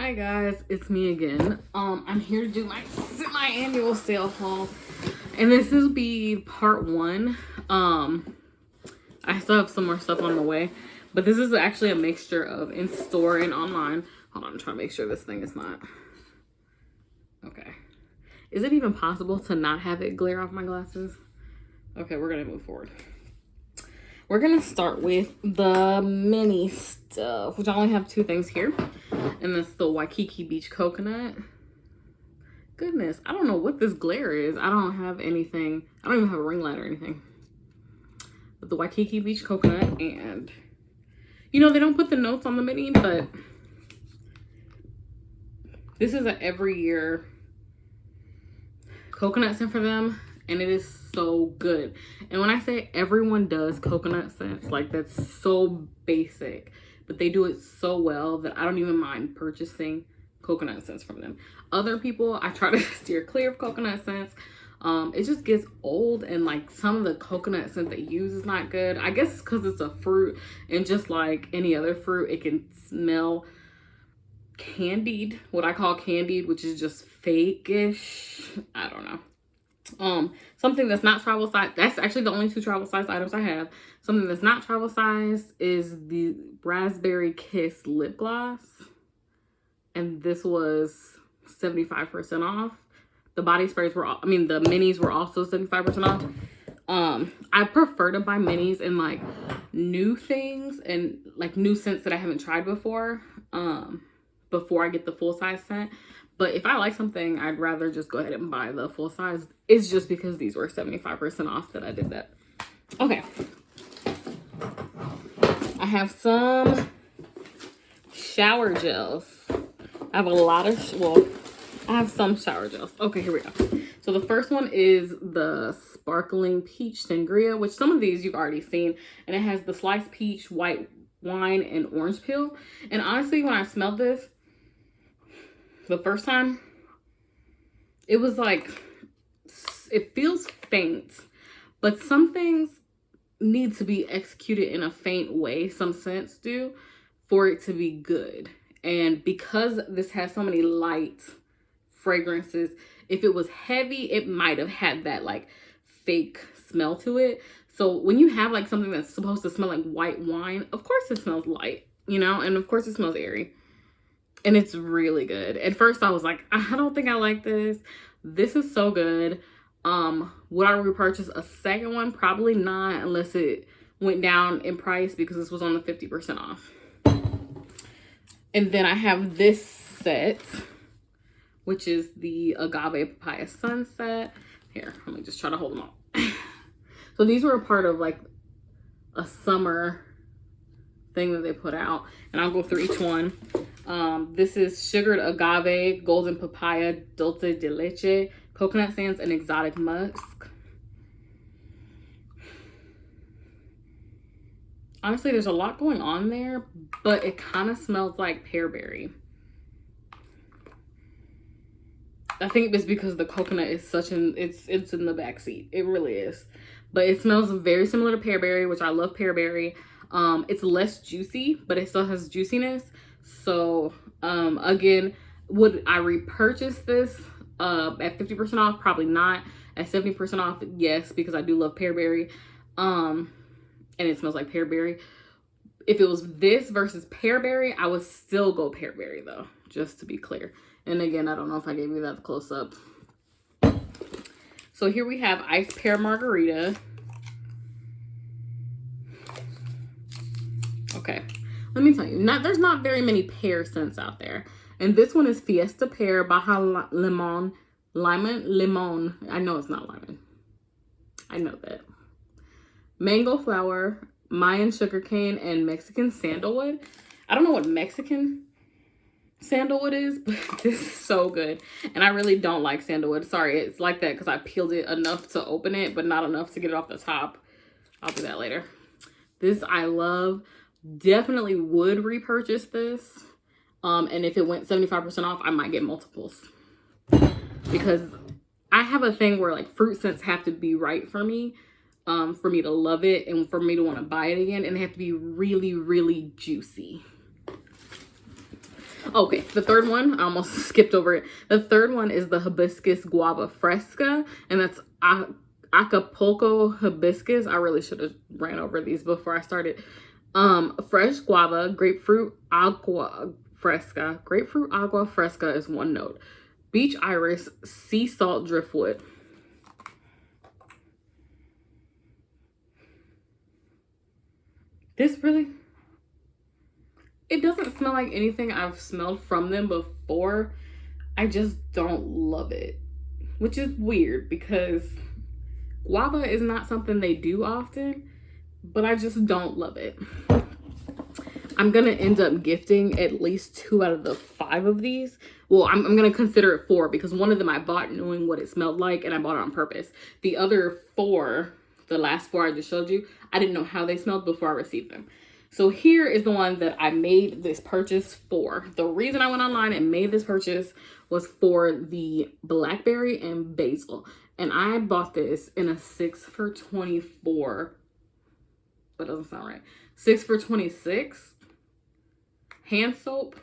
Hi guys, it's me again. I'm here to do my annual sale haul, and this will be part one. I still have some more stuff on the way, but this is actually a mixture of in store and online. Hold on, I'm trying to make sure this thing is not okay. Is it even possible to not have it glare off my glasses? Okay, we're gonna move forward. We're gonna start with the mini stuff, which I only have two things here. And that's the Waikiki Beach Coconut. Goodness, I don't know what this glare is. I don't have anything. I don't even have a ring light or anything. But the Waikiki Beach Coconut, and you know, they don't put the notes on the mini, but this is an every year coconut scent for them. And it is so good. And when I say everyone does coconut scents, like that's so basic, but they do it so well that I don't even mind purchasing coconut scents from them. Other people, I try to steer clear of coconut scents. It just gets old, and like some of the coconut scent they use is not good. I guess it's because it's a fruit, and just like any other fruit, it can smell candied, what I call candied, which is just fake-ish. I don't know. Something that's not travel size. That's actually the only two travel size items I have. Something that's not travel size is the Raspberry Kiss lip gloss, and this was 75% off. The body sprays were, the minis were also 75% off. I prefer to buy minis and like new things and like new scents that I haven't tried before I get the full size scent. But if I like something, I'd rather just go ahead and buy the full size. It's just because these were 75% off that I did that. Okay. I have some shower gels. I have a lot of, I have some shower gels. Okay, here we go. So the first one is the Sparkling Peach Sangria, which some of these you've already seen. And it has the sliced peach, white wine, and orange peel. And honestly, when I smelled this, the first time, it was like, it feels faint, but some things need to be executed in a faint way. Some scents do for it to be good. And because this has so many light fragrances, if it was heavy, it might have had that like fake smell to it. So when you have like something that's supposed to smell like white wine, of course it smells light, you know, and of course it smells airy. And it's really good. At first I was like, I don't think I like this. This is so good. Would I repurchase a second one? Probably not, unless it went down in price because this was on the 50% off. And then I have this set, which is the Agave Papaya Sunset. Here, let me just try to hold them all. So these were a part of like a summer thing that they put out, and I'll go through each one. This is sugared agave, golden papaya, dulce de leche, coconut sands, and exotic musk. Honestly, there's a lot going on there, but it kind of smells like pearberry. I think it's because the coconut is such an, it's in the back seat. It really is. But it smells very similar to pearberry, which I love pearberry. It's less juicy, but it still has juiciness. So, again, would I repurchase this at 50% off? Probably not. At 70% off, yes, because I do love pearberry. And it smells like pearberry. If it was this versus pearberry, I would still go pearberry though, just to be clear. And again, I don't know if I gave you that close up. So here we have iced pear margarita. Okay, let me tell you, there's not very many pear scents out there. And this one is Fiesta Pear, Baja Limon. I know it's not lemon. I know that. Mango flower, Mayan sugarcane, and Mexican sandalwood. I don't know what Mexican sandalwood is, but this is so good. And I really don't like sandalwood. Sorry, it's like that because I peeled it enough to open it, but not enough to get it off the top. I'll do that later. This I love. Definitely would repurchase this. And if it went 75% off, I might get multiples. Because I have a thing where like fruit scents have to be right for me to love it and for me to want to buy it again. And they have to be really, really juicy. Okay, the third one, I almost skipped over it. The third one is the Hibiscus Guava Fresca, and that's Acapulco Hibiscus. I really should have ran over these before I started. Fresh guava, grapefruit agua fresca. Grapefruit agua fresca is one note. Beach iris, sea salt driftwood. This really, it doesn't smell like anything I've smelled from them before. I just don't love it, which is weird because guava is not something they do often, but I just don't love it. I'm gonna end up gifting at least 2 out of the 5 of these. Well, I'm gonna consider it 4 because one of them I bought knowing what it smelled like and I bought it on purpose. The other 4, the last 4 I just showed you, I didn't know how they smelled before I received them. So here is the one that I made this purchase for. The reason I went online and made this purchase was for the Blackberry and Basil. And I bought this in a 6 for $24. That doesn't sound right. 6 for $26 hand soap,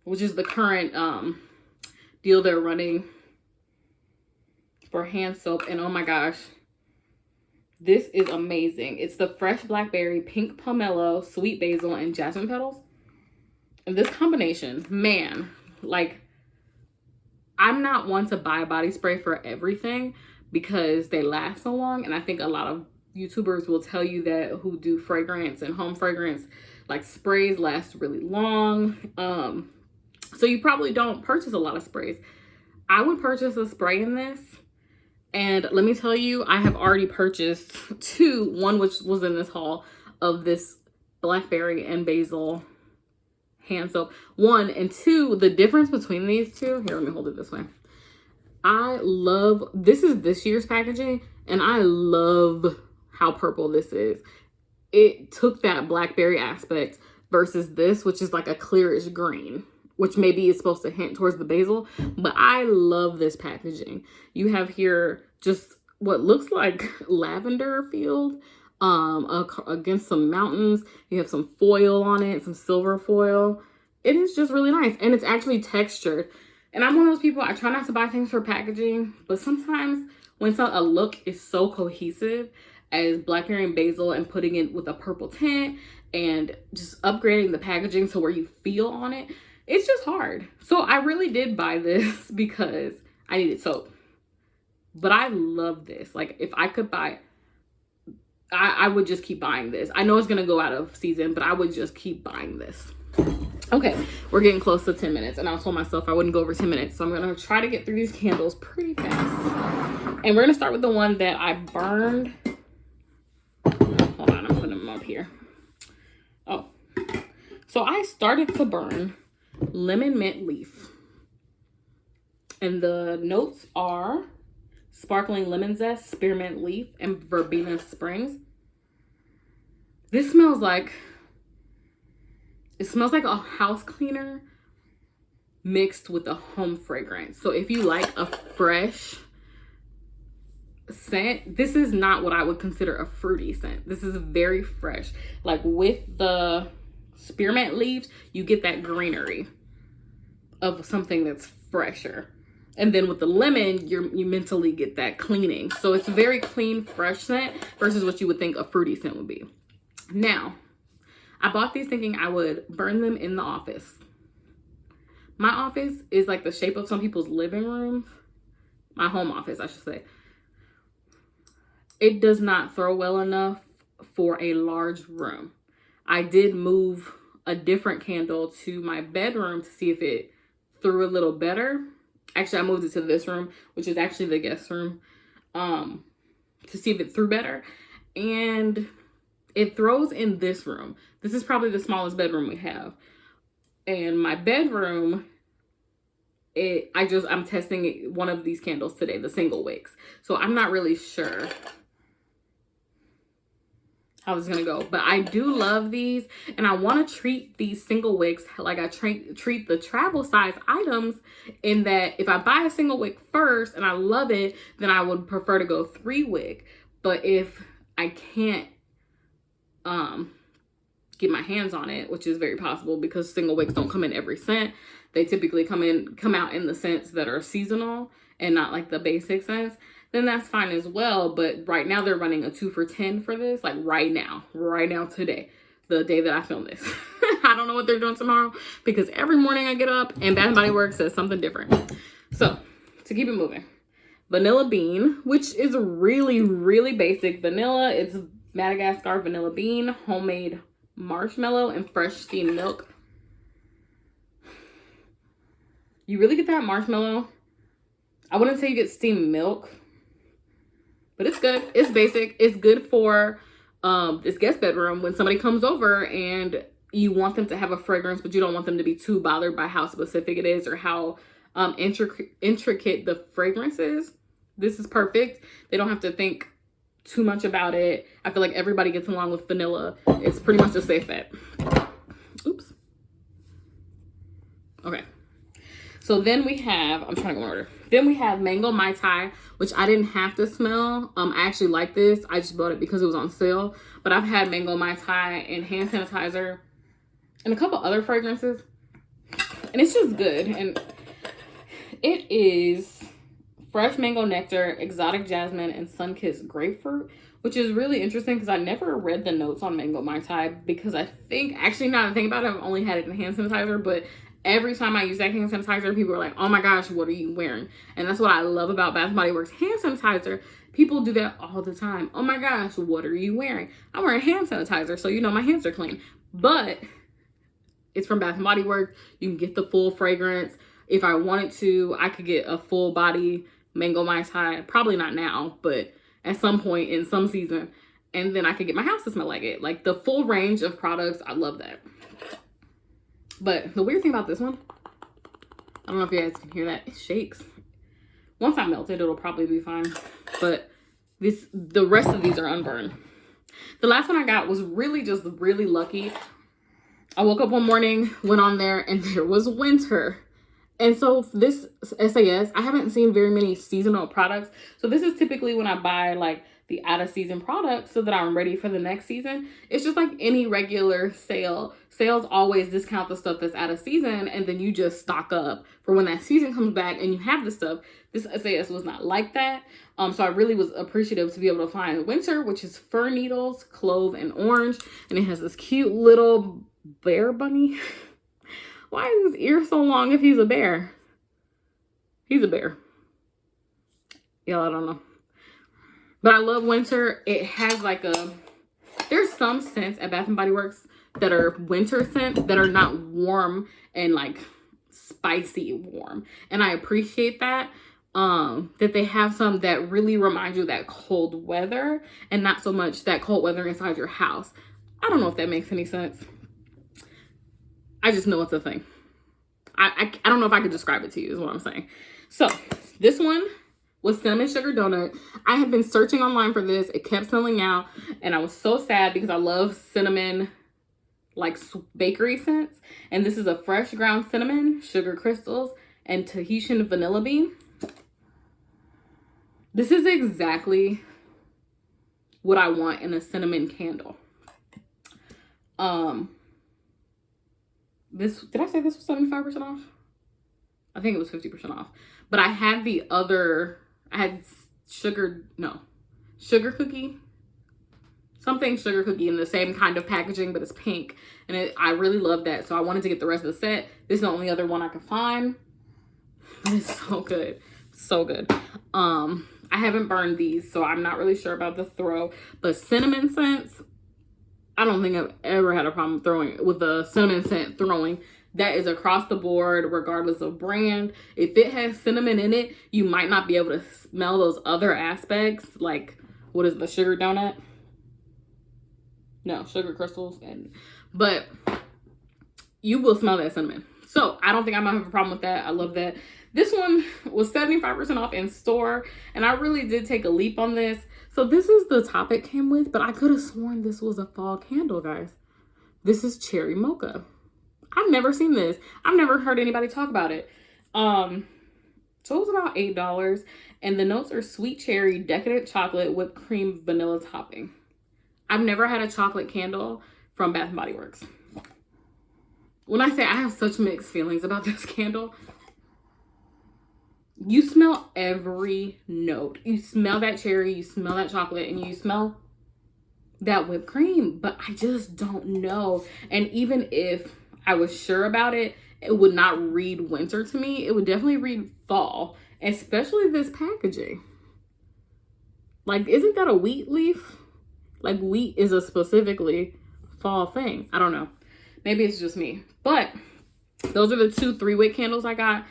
which is the current deal they're running for hand soap. And oh my gosh, this is amazing. It's the fresh blackberry, pink pomelo, sweet basil, and jasmine petals. And this combination, man, like, I'm not one to buy body spray for everything because they last so long. And I think a lot of YouTubers will tell you that who do fragrance and home fragrance, like sprays last really long. So you probably don't purchase a lot of sprays. I would purchase a spray in this. And let me tell you, I have already purchased 2, one which was in this haul, of this blackberry and basil hand soap. 1 and 2, the difference between these two, here, let me hold it this way. I love, this is this year's packaging, and I love how purple this is. It took that blackberry aspect versus this, which is like a clearish green, which maybe is supposed to hint towards the basil, but I love this packaging. You have here just what looks like lavender field against some mountains. You have some foil on it, some silver foil. It is just really nice, and it's actually textured. And I'm one of those people, I try not to buy things for packaging, but sometimes when a look is so cohesive as blackberry and basil and putting it with a purple tint and just upgrading the packaging to where you feel on it, it's just hard. So I really did buy this because I needed soap. But I love this. Like, if I could buy, I would just keep buying this. I know it's going to go out of season, but I would just keep buying this. Okay, we're getting close to 10 minutes. And I told myself I wouldn't go over 10 minutes. So I'm going to try to get through these candles pretty fast. And we're going to start with the one that I burned. Hold on, I'm putting them up here. Oh. So I started to burn lemon mint leaf, and the notes are sparkling lemon zest, spearmint leaf, and verbena springs. This smells like, it smells like a house cleaner mixed with a home fragrance. So if you like a fresh scent, this is not what I would consider a fruity scent. This is very fresh. Like, with the spearmint leaves, you get that greenery of something that's fresher. And then with the lemon, you mentally get that cleaning. So it's a very clean, fresh scent versus what you would think a fruity scent would be. Now, I bought these thinking I would burn them in the office. My office is like the shape of some people's living rooms. My home office, I should say. It does not throw well enough for a large room. I did move a different candle to my bedroom to see if it threw a little better. Actually, I moved it to this room, which is actually the guest room, to see if it threw better. And it throws in this room. This is probably the smallest bedroom we have. And my bedroom, I'm testing one of these candles today, the single wicks. So I'm not really sure how this is gonna go, but I do love these, and I want to treat these single wicks like I treat the travel size items, in that if I buy a single wick first and I love it, then I would prefer to go 3 wick. But if I can't get my hands on it, which is very possible because single wicks don't come in every scent. They typically come out in the scents that are seasonal and not like the basic scents, then that's fine as well. But right now they're running a 2 for $10 for this, like right now today, the day that I film this. I don't know what they're doing tomorrow because every morning I get up and Bath & Body Works says something different. So to keep it moving, vanilla bean, which is really, really basic vanilla. It's Madagascar vanilla bean, homemade marshmallow, and fresh steamed milk. You really get that marshmallow. I wouldn't say you get steamed milk, but it's good. It's basic. It's good for this guest bedroom when somebody comes over and you want them to have a fragrance, but you don't want them to be too bothered by how specific it is or how intricate the fragrance is. This is perfect. They don't have to think too much about it. I feel like everybody gets along with vanilla. It's pretty much a safe bet. Oops. Okay. So then we have, I'm trying to go in order. Then we have Mango Mai Tai, which I didn't have to smell. I actually like this. I just bought it because it was on sale. But I've had Mango Mai Tai and hand sanitizer and a couple other fragrances. And it's just good. And it is fresh mango nectar, exotic jasmine, and sun-kissed grapefruit, which is really interesting because I never read the notes on Mango Mai Tai because I think, actually now that I think about it, I've only had it in hand sanitizer, but every time I use that hand sanitizer, people are like, oh my gosh, what are you wearing? And that's what I love about Bath & Body Works hand sanitizer. People do that all the time. Oh my gosh, what are you wearing? I'm wearing hand sanitizer, so you know my hands are clean. But it's from Bath & Body Works. You can get the full fragrance. If I wanted to, I could get a full body Mango Mai Tai. Probably not now, but at some point in some season. And then I could get my house to smell like it. Like the full range of products, I love that. But the weird thing about this one, I don't know if you guys can hear that, it shakes. Once I melt it, it'll probably be fine. But the rest of these are unburned. The last one I got was really just really lucky. I woke up one morning, went on there, and there was winter. And so this SAS, I haven't seen very many seasonal products. So this is typically when I buy like the out of season products so that I'm ready for the next season. It's just like any regular sale. Sales always discount the stuff that's out of season and then you just stock up for when that season comes back and you have the stuff. This SAS was not like that. So I really was appreciative to be able to find winter, which is fir needles, clove, and orange. And it has this cute little bear bunny. Why is his ear so long if he's a bear? He's a bear. Yeah, I don't know. But I love winter. It has like there's some scents at Bath & Body Works that are winter scents that are not warm and like spicy warm. And I appreciate that. That they have some that really remind you of that cold weather and not so much that cold weather inside your house. I don't know if that makes any sense. I just know it's a thing. I don't know if I could describe it to you is what I'm saying. So this one was cinnamon sugar donut. I had been searching online for this. It kept selling out and I was so sad because I love cinnamon like bakery scents. And this is a fresh ground cinnamon, sugar crystals, and Tahitian vanilla bean. This is exactly what I want in a cinnamon candle. Did I say this was 75% off? I think it was 50% off. But I had I had sugar cookie. Something sugar cookie in the same kind of packaging, but it's pink. And I really love that. So I wanted to get the rest of the set. This is the only other one I could find. It's so good. So good. I haven't burned these, so I'm not really sure about the throw. But cinnamon scents, I don't think I've ever had a problem with the cinnamon scent throwing. That is across the board, regardless of brand. If it has cinnamon in it, you might not be able to smell those other aspects. Like, what is the sugar donut? No, sugar crystals. But you will smell that cinnamon. So I don't think I might have a problem with that. I love that. This one was 75% off in store. And I really did take a leap on this. So this is the top it came with, but I could have sworn this was a fall candle, guys. This is cherry mocha. I've never seen this. I've never heard anybody talk about it. So it was about $8. And the notes are sweet cherry, decadent chocolate, whipped cream, vanilla topping. I've never had a chocolate candle from Bath & Body Works. When I say I have such mixed feelings about this candle, you smell every note. You smell that cherry, you smell that chocolate, and you smell that whipped cream, but I just don't know. And even if I was sure about it, it would not read winter to me. It would definitely read fall, especially this packaging. Like, isn't that a wheat leaf? Like, wheat is a specifically fall thing. I don't know. Maybe it's just me. But those are the 2 3-wick candles I got.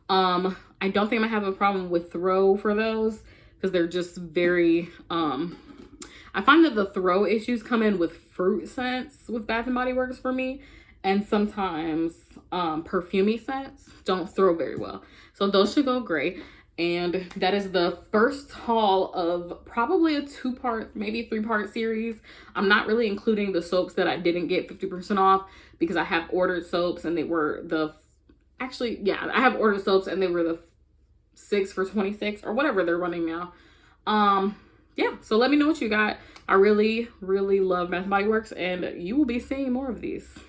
I don't think I'm gonna have a problem with throw for those because they're just very, I find that the throw issues come in with fruit scents with Bath & Body Works for me. And sometimes perfumey scents don't throw very well. So those should go great. And that is the first haul of probably a 2-part, maybe 3-part series. I'm not really including the soaps that I didn't get 50% off because I have ordered soaps and they were I have ordered soaps and they were the 6 for $26 or whatever they're running now. Yeah, so let me know what you got. I really, really love Bath & Body Works and you will be seeing more of these.